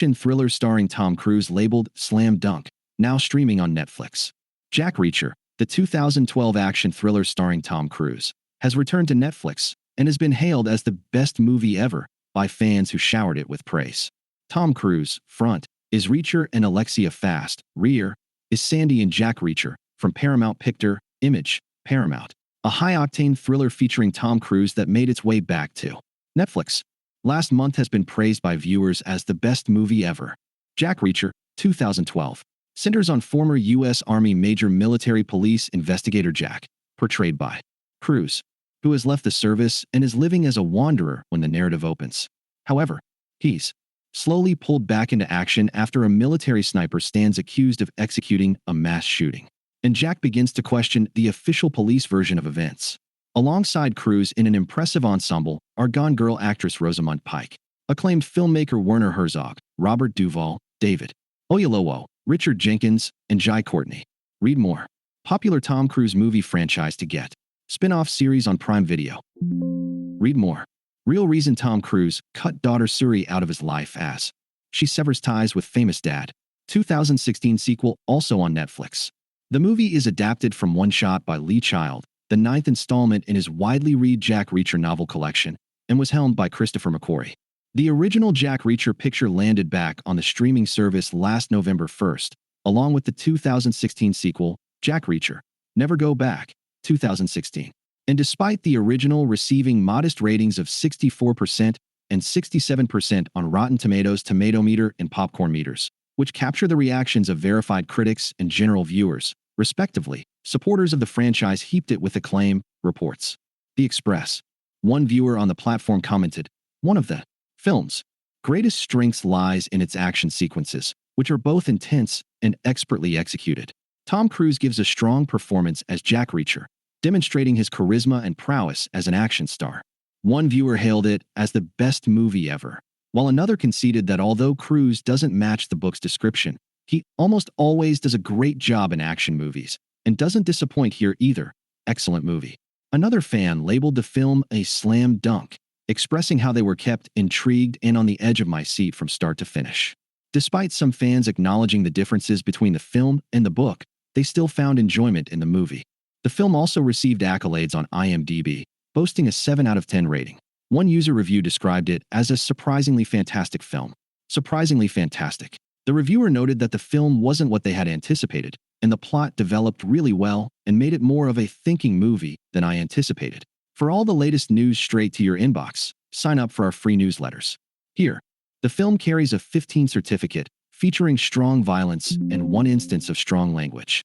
Action thriller starring Tom Cruise labeled Slam Dunk, now streaming on Netflix. Jack Reacher, the 2012 action thriller starring Tom Cruise, has returned to Netflix and has been hailed as the best movie ever by fans who showered it with praise. Tom Cruise, front, is Reacher, and Alexia Fast, rear, is Sandy and Jack Reacher, from Paramount Picture, Image, Paramount. A high-octane thriller featuring Tom Cruise that made its way back to Netflix last month has been praised by viewers as the best movie ever. Jack Reacher, 2012, centers on former U.S. Army Major Military Police Investigator Jack, portrayed by Cruise, who has left the service and is living as a wanderer when the narrative opens. However, he's slowly pulled back into action after a military sniper stands accused of executing a mass shooting, and Jack begins to question the official police version of events. Alongside Cruise in an impressive ensemble are Gone Girl actress Rosamund Pike, acclaimed filmmaker Werner Herzog, Robert Duvall, David Oyelowo, Richard Jenkins, and Jai Courtney. Read more. Popular Tom Cruise movie franchise to get. Spin-off series on Prime Video. Read more. Real reason Tom Cruise cut daughter Suri out of his life as she severs ties with famous dad. 2016 sequel also on Netflix. The movie is adapted from One Shot by Lee Child, the 9th installment in his widely read Jack Reacher novel collection, and was helmed by Christopher McQuarrie. The original Jack Reacher picture landed back on the streaming service last November 1st, along with the 2016 sequel, Jack Reacher, Never Go Back, 2016. And despite the original receiving modest ratings of 64% and 67% on Rotten Tomatoes Tomato Meter and Popcorn Meters, which capture the reactions of verified critics and general viewers, respectively, supporters of the franchise heaped it with acclaim, reports The Express. One viewer on the platform commented, "One of the film's greatest strengths lies in its action sequences, which are both intense and expertly executed." Tom Cruise gives a strong performance as Jack Reacher, demonstrating his charisma and prowess as an action star. One viewer hailed it as the best movie ever, while another conceded that although Cruise doesn't match the book's description, he almost always does a great job in action movies, and doesn't disappoint here either. Excellent movie. Another fan labeled the film a slam dunk, expressing how they were kept intrigued and on the edge of my seat from start to finish. Despite some fans acknowledging the differences between the film and the book, they still found enjoyment in the movie. The film also received accolades on IMDb, boasting a 7 out of 10 rating. One user review described it as a surprisingly fantastic film. Surprisingly fantastic. The reviewer noted that the film wasn't what they had anticipated, and the plot developed really well and made it more of a thinking movie than I anticipated. For all the latest news straight to your inbox, sign up for our free newsletters. Here, the film carries a 15 certificate featuring strong violence and 1 instance of strong language.